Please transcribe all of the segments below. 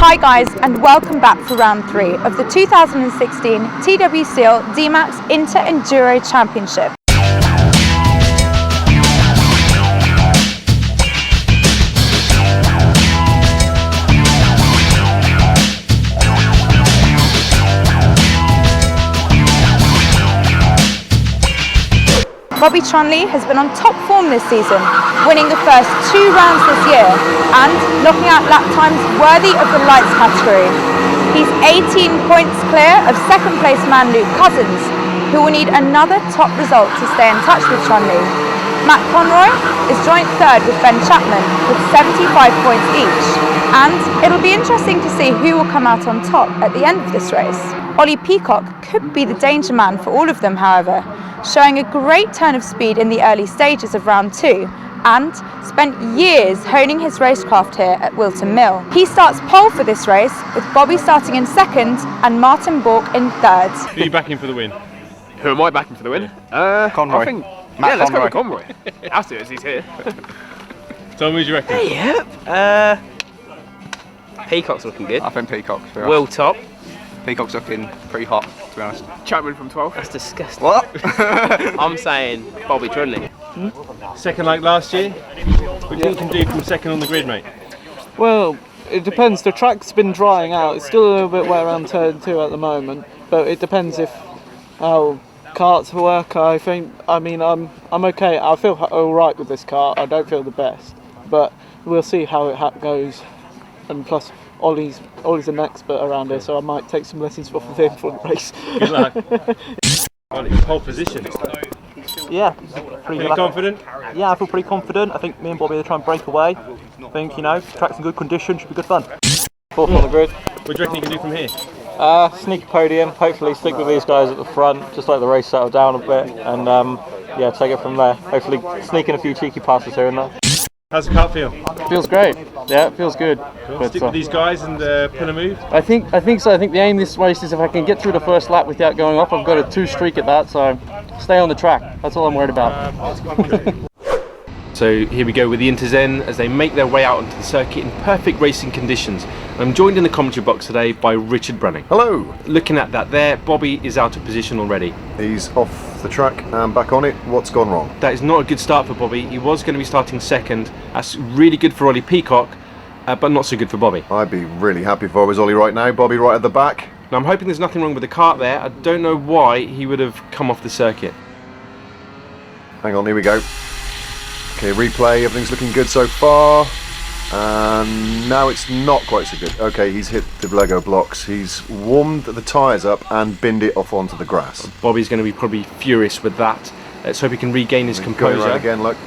Hi guys, and welcome back for round 3 of the 2016 TW Steel DMAX Inter Enduro Championship. Bobby Trunley has been on top form this season, winning the first 2 rounds this year and knocking out lap times worthy of the lights category. He's 18 points clear of second place man Luke Cousins, who will need another top result to stay in touch with Trunley. Matt Conroy is joint third with Ben Chapman with 75 points each, and it'll be interesting to see who will come out on top at the end of this race. Ollie Peacock could be the danger man for all of them, however, showing a great turn of speed in the early stages of round 2 and spent years honing his racecraft here at Wilton Mill. He starts pole for this race with Bobby starting in second and Martin Bork in third. Who are you backing for the win? Who am I backing for the win? Conroy. I think, Matt let's go Conroy. with Conroy. I'll do it as he's here. Tom, who do you reckon? Yep. Peacock's looking good. I think Peacock's for us. Will top. Peacock's looking pretty hot, to be honest. Chapman from 12th. That's disgusting. What? I'm saying Bobby Trunley. Second like last year? What do you think you can do from second on the grid, mate? Well, it depends. The track's been drying out. It's still a little bit wet around turn 2 at the moment, but it depends if how karts work. I mean, I'm okay. I feel all right with this kart. I don't feel the best, but we'll see how it goes. And plus, Ollie's an expert around here, so I might take some lessons off of him for the race. Good luck. Pole position. Yeah, pretty Are you confident? Yeah, I feel pretty confident. I think me and Bobby are trying to break away. I think, track's in good condition, should be good fun. 4th on the grid. What do you reckon you can do from here? Sneak a podium, hopefully stick with these guys at the front, just let the race settle down a bit, and yeah, take it from there. Hopefully sneak in a few cheeky passes here and there. How's the kart feel? Feels great. Yeah, it feels good. Cool. But, Stick with these guys and pull a move? I think so. I think the aim this race is if I can get through the first lap without going off. I've got a 2 streak at that, so stay on the track. That's all I'm worried about. So here we go with the Interzen as they make their way out onto the circuit in perfect racing conditions. I'm joined in the commentary box today by Richard Brunning. Hello. Looking at that there, Bobby is out of position already. He's off the track and back on it. What's gone wrong? That is not a good start for Bobby. He was going to be starting second. That's really good for Ollie Peacock, but not so good for Bobby. I'd be really happy if I was Ollie right now. Bobby right at the back. Now I'm hoping there's nothing wrong with the kart there. I don't know why he would have come off the circuit. Hang on, here we go. Okay, replay, everything's looking good so far. And now it's not quite so good. Okay, he's hit the Lego blocks. He's warmed the tyres up and binned it off onto the grass. Bobby's going to be probably furious with that. Let's hope he can regain his Going composure. around again, look.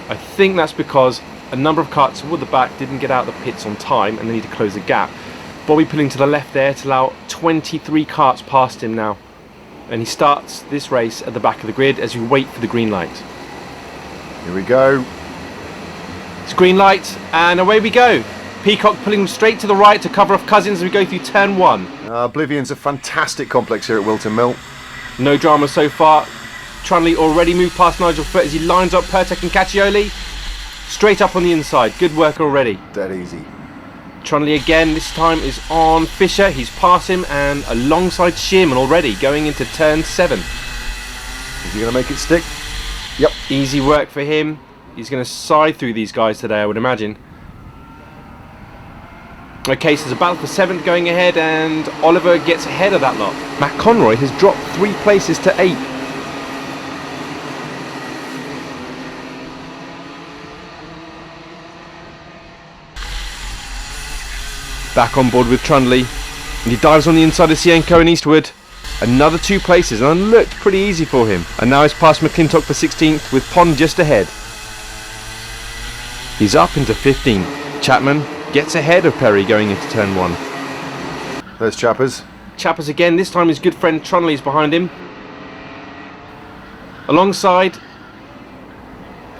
I think that's because a number of karts toward the back didn't get out of the pits on time and they need to close the gap. Bobby pulling to the left there to allow 23 karts past him now. And he starts this race at the back of the grid as we wait for the green light. Here we go. It's green light and away we go. Peacock pulling straight to the right to cover off Cousins as we go through turn 1. Oblivion's a fantastic complex here at Wilton Mill. No drama so far. Trunley already moved past Nigel Foot as he lines up Pertek and Caccioli. Straight up on the inside. Good work already. Dead easy. Trunley again, this time is on Fisher. He's past him and alongside Shearman already going into turn 7. Is he going to make it stick? Yep. Easy work for him. He's going to side through these guys today, I would imagine. Okay, so there's a battle for 7th going ahead and Oliver gets ahead of that lot. Matt Conroy has dropped 3 places to 8th. Back on board with Trunley, and he dives on the inside of Sienko and Eastwood. Another 2 places, and looked pretty easy for him. And now he's past McClintock for 16th with Pond just ahead. He's up into 15th. Chapman gets ahead of Perry going into turn 1. There's Chappers. Chappers again, this time his good friend Trunley's behind him. Alongside.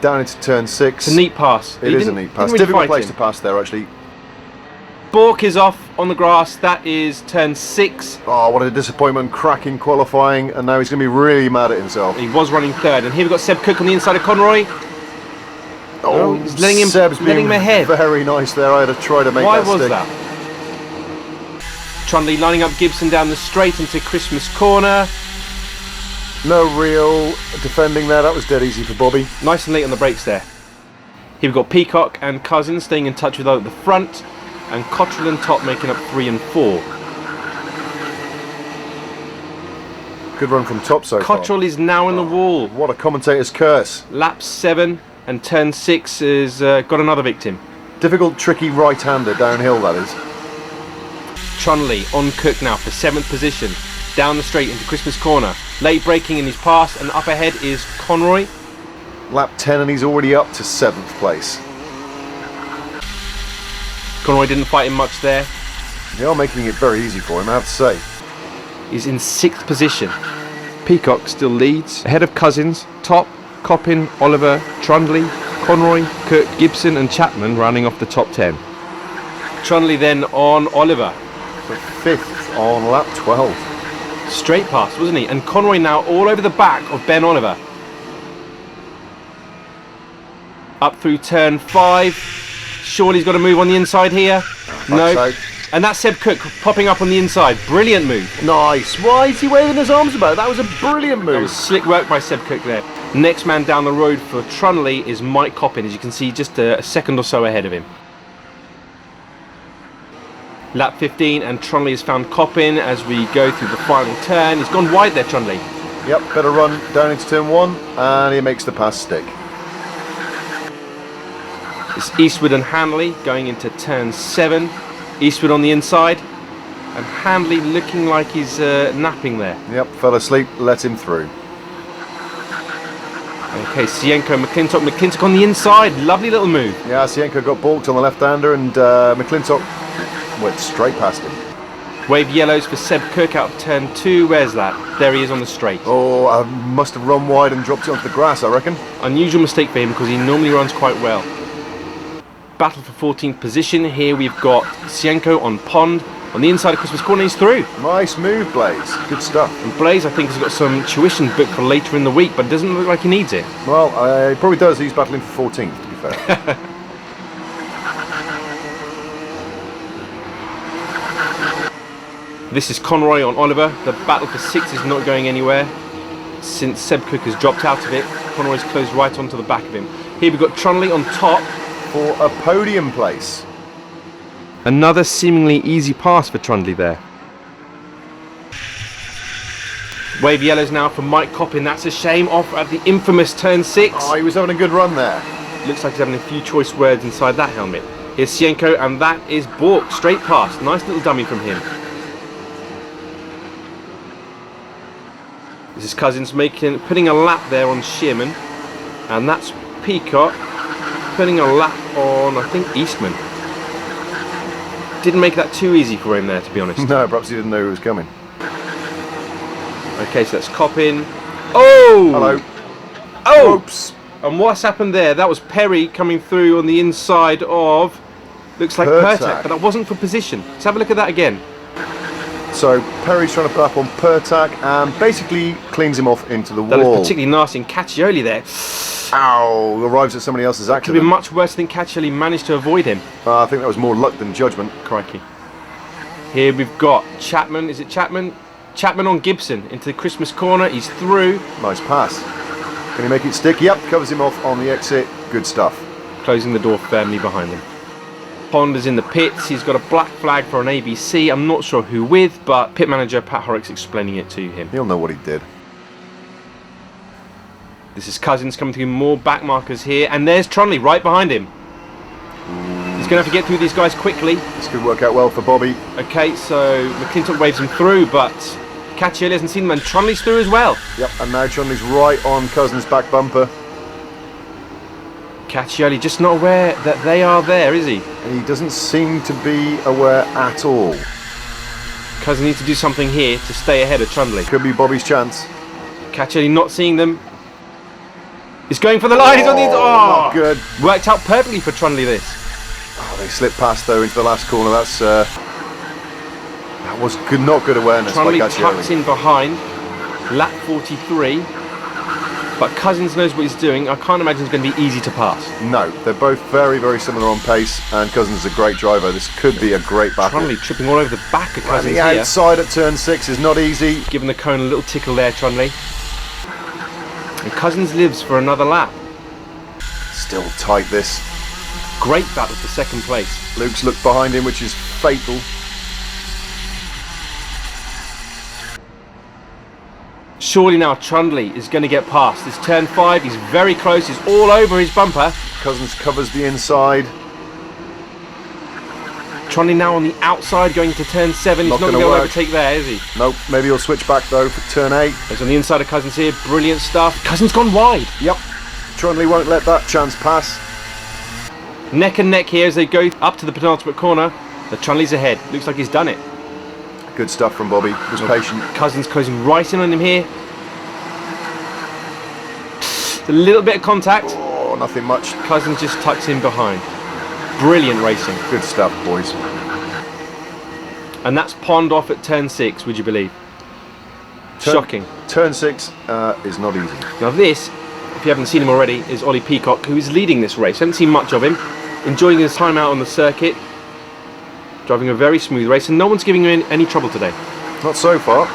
Down into turn 6. It's a neat pass. It is a neat pass. Really Difficult place to pass there, actually. Bork is off on the grass. That is turn 6. Oh, what a disappointment. Cracking qualifying, and now he's going to be really mad at himself. He was running 3rd, and here we've got Seb Cook on the inside of Conroy. Oh, he's letting him Seb's letting him ahead. Very nice there. I had to try to make Why that was stick. that? Trundley lining up Gibson down the straight into Christmas corner. No real defending there, that was dead easy for Bobby. Nice and late on the brakes there. Here we've got Peacock and Cousins staying in touch with at the front, and Cottrell and Top making up 3 and 4. Good run from Top so far. Cottrell is now in the wall. What a commentator's curse. Lap 7 and turn 6 has got another victim. Difficult, tricky right-hander downhill, that is. Trundley on Cook now for 7th position. Down the straight into Christmas corner. Late braking in his pass, and up ahead is Conroy. Lap 10 and he's already up to 7th place. Conroy didn't fight him much there. They are making it very easy for him, I have to say. He's in 6th position. Peacock still leads. Ahead of Cousins, Top, Coppin, Oliver, Trundley, Conroy, Cook, Gibson and Chapman rounding off the top 10. Trundley then on Oliver. For 5th on lap 12. Straight past, wasn't he? And Conroy now all over the back of Ben Oliver. Up through turn 5. Surely he's got to move on the inside here. No. So. And that's Seb Cook popping up on the inside. Brilliant move. Nice. Why is he waving his arms about? That was a brilliant move. That was slick work by Seb Cook there. Next man down the road for Trundley is Mike Coppin, as you can see, just a second or so ahead of him. Lap 15 and Trundley has found Coppin as we go through the final turn. He's gone wide there, Trundley. Yep, better run down into turn 1 and he makes the pass stick. It's Eastwood and Handley going into turn 7. Eastwood on the inside and Handley looking like he's napping there. Yep, fell asleep, let him through. Okay, Sienko, McClintock on the inside. Lovely little move. Yeah, Sienko got balked on the left-hander and McClintock went straight past him. Wave yellows for Seb Cook out of turn 2. Where's that? There he is on the straight. Oh, I must have run wide and dropped it onto the grass, I reckon. Unusual mistake for him because he normally runs quite well. Battle for 14th position. Here we've got Sienko on Pond. On the inside of Christmas corner, he's through. Nice move, Blaze. Good stuff. And Blaze, I think, has got some tuition booked for later in the week, but it doesn't look like he needs it. Well, he probably does. He's battling for 14th, to be fair. This is Conroy on Oliver. The battle for 6 is not going anywhere. Since Seb Cook has dropped out of it, Conroy's closed right onto the back of him. Here we've got Trundley on top. For a podium place. Another seemingly easy pass for Trundley there. Wave yellows now for Mike Coppin. That's a shame. Off at the infamous turn 6. Oh, he was having a good run there. Looks like he's having a few choice words inside that helmet. Here's Sienko, and that is Bork. Straight past. Nice little dummy from him. This is Cousins putting a lap there on Shearman. And that's Peacock putting a lap on, I think, Eastman. Didn't make that too easy for him there, to be honest. No, perhaps he didn't know who was coming. Okay, so that's Coppin. Oh! Hello. Oh! Oops. And what's happened there? That was Perry coming through on the inside of, looks like Pertak, but that wasn't for position. Let's have a look at that again. So Perry's trying to put up on Pertak and basically cleans him off into the That wall. was particularly nasty, and Caccioli there. Ow! Arrives at somebody else's Could have accident. been much worse than Caccioli managed to avoid him. I think that was more luck than judgment. Crikey. Here we've got Chapman. Is it Chapman? Chapman on Gibson into the Christmas corner. He's through. Nice pass. Can he make it stick? Yep, covers him off on the exit. Good stuff. Closing the door firmly behind him. Pond is in the pits. He's got a black flag for an ABC. I'm not sure who with, but pit manager Pat Horrocks explaining it to him. He'll know what he did. This is Cousins coming through, more back markers here, and there's Trundley right behind him. He's going to have to get through these guys quickly. This could work out well for Bobby. Okay, so McClintock waves him through, but Caccioli hasn't seen him, and Trundley's through as well. Yep, and now Trundley's right on Cousins' back bumper. Caccioli just not aware that they are there, is he? He doesn't seem to be aware at all. Cousins needs to do something here to stay ahead of Trundley. Could be Bobby's chance. Caccioli not seeing them. He's going for the line. He's on the not good. Worked out perfectly for Trundley this. Oh, they slipped past though into the last corner. That's that was good, not good awareness Trundley by tucks Caccioli. in behind. Lap 43. but Cousins knows what he's doing. I can't imagine it's going to be easy to pass. No, they're both very, very similar on pace, and Cousins is a great driver. This could be a great battle. Trunley tripping all over the back of Cousins The here. outside at turn 6 is not easy. Giving the cone a little tickle there, Trunley. And Cousins lives for another lap. Still tight, this. Great battle for second place. Luke's looked behind him, which is fatal. Surely now Trundley is going to get past. It's turn 5, he's very close, he's all over his bumper. Cousins covers the inside. Trundley now on the outside going to turn 7. He's not going to be able to overtake there, is he? Nope, maybe he'll switch back though for turn 8. He's on the inside of Cousins here, brilliant stuff. Cousins gone wide. Yep, Trundley won't let that chance pass. Neck and neck here as they go up to the penultimate corner. The Trundley's ahead, looks like he's done it. Good stuff from Bobby, was patient. Cousins closing right in on him here. A little bit of contact. Oh, nothing much. Cousins just tucks in behind. Brilliant racing. Good stuff, boys. And that's pond off at turn 6, would you believe? Shocking. Turn 6 is not easy. Now this, if you haven't seen him already, is Ollie Peacock, who is leading this race. I haven't seen much of him. Enjoying his time out on the circuit. Driving a very smooth race, and no one's giving him any trouble today. Not so far.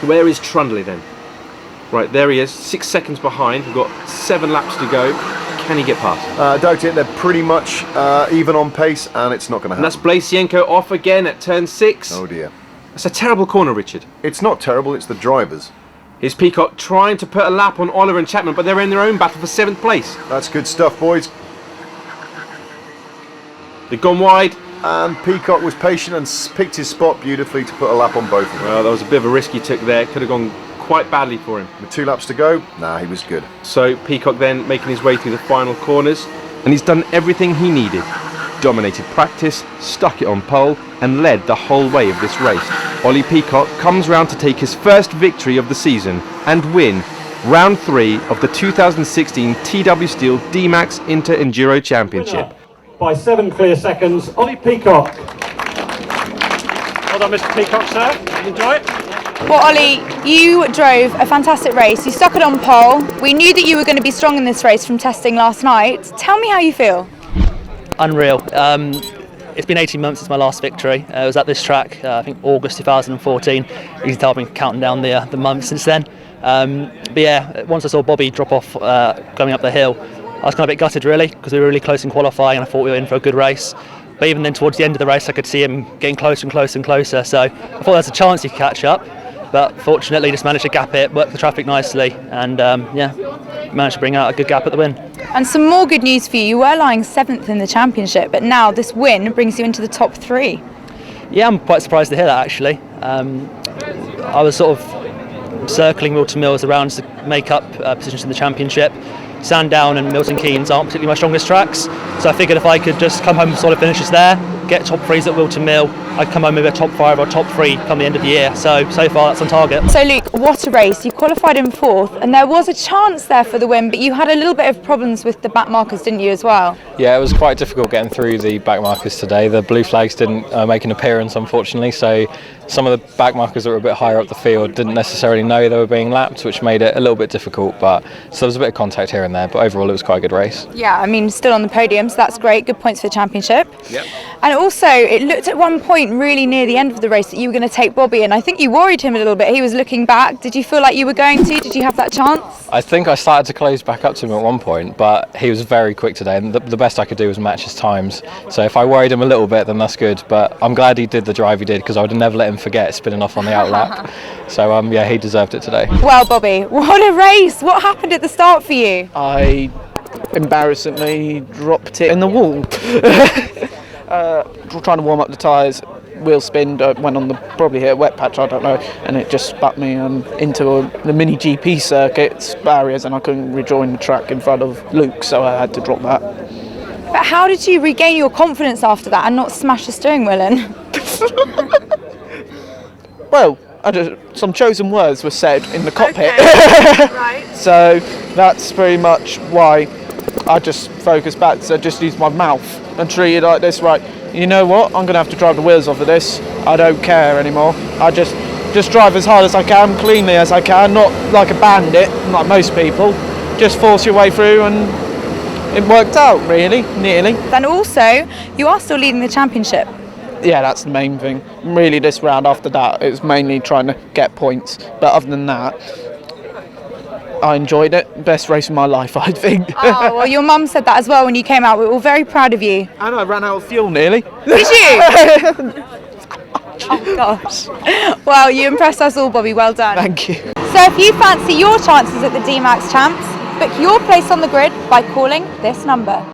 Where is Trundley then? Right, there he is, 6 seconds behind. We've got 7 laps to go. Can he get past? I doubt it. They're pretty much even on pace, and it's not going to happen. And that's Blasienko off again at turn 6. Oh dear. That's a terrible corner, Richard. It's not terrible, it's the drivers. Here's Peacock trying to put a lap on Oliver and Chapman, but they're in their own battle for 7th place. That's good stuff, boys. They've gone wide. And Peacock was patient and picked his spot beautifully to put a lap on both of them. Well, that was a bit of a risk he took there. Could have gone quite badly for him. With 2 laps to go, nah, he was good. So Peacock then making his way through the final corners, and he's done everything he needed. Dominated practice, stuck it on pole, and led the whole way of this race. Ollie Peacock comes round to take his first victory of the season and win round 3 of the 2016 TW Steel DMAX Inter Enduro Championship. By 7 clear seconds, Ollie Peacock. Well done, Mr. Peacock, sir. Enjoy it. Well, Ollie, you drove a fantastic race. You stuck it on pole. We knew that you were going to be strong in this race from testing last night. Tell me how you feel. Unreal. It's been 18 months since my last victory. It was at this track, I think August 2014. You can tell I've been counting down the months since then. But yeah, once I saw Bobby drop off going up the hill, I was kind of a bit gutted really, because we were really close in qualifying and I thought we were in for a good race. But even then towards the end of the race I could see him getting closer and closer and closer, so I thought there was a chance he could catch up. But fortunately just managed to gap it, worked the traffic nicely, and yeah, managed to bring out a good gap at the win. And some more good news for you. You were lying 7th in the championship, but now this win brings you into the top 3. Yeah, I'm quite surprised to hear that actually. I was sort of circling Milton Mills around to make up positions in the championship. Sandown and Milton Keynes aren't particularly my strongest tracks, so I figured if I could just come home with solid finishes there, get top 3s at Wilton Mill, I'd come home with a top 5 or top 3 come the end of the year. So far that's on target. So Luke, what a race. You qualified in 4th and there was a chance there for the win, but you had a little bit of problems with the back markers, didn't you, as well? Yeah, it was quite difficult getting through the back markers today. The blue flags didn't make an appearance, unfortunately, so some of the back markers that were a bit higher up the field didn't necessarily know they were being lapped, which made it a little bit difficult, but so there was a bit of contact here and there, but overall it was quite a good race. Yeah, I mean, still on the podium, so that's great. Good points for the championship. Yep. And also, it looked at one point really near the end of the race that you were going to take Bobby, and I think you worried him a little bit. He was looking back. Did you feel like you were going to? Did you have that chance? I think I started to close back up to him at one point, but he was very quick today, and the best I could do was match his times. So if I worried him a little bit, then that's good, but I'm glad he did the drive he did, because I would have never let him forget spinning off on the outlap. So yeah, he deserved it today. Well, Bobby, what a race. What happened at the start for you? I embarrassingly dropped it in the wall. Trying to warm up the tyres, wheel spin, went on probably hit a wet patch, I don't know, and it just spat me into the mini GP circuit's barriers, and I couldn't rejoin the track in front of Luke, so I had to drop that. But how did you regain your confidence after that and not smash the steering wheel in? Well, some chosen words were said in the cockpit. Okay. Right. So that's pretty much why I just focused back. So I just used my mouth and treated it like this. Right, you know what? I'm going to have to drive the wheels off of this. I don't care anymore. I just drive as hard as I can, cleanly as I can, not like a bandit, like most people. just force your way through, and it worked out, really, nearly. Then also, you are still leading the championship. Yeah, that's the main thing. Really, this round after that, it was mainly trying to get points. But other than that, I enjoyed it. Best race of my life, I think. Oh, well, your mum said that as well when you came out. We were all very proud of you. And I ran out of fuel nearly. Did you? Oh, gosh. Well, you impressed us all, Bobby. Well done. Thank you. So if you fancy your chances at the DMAX Champs, book your place on the grid by calling this number.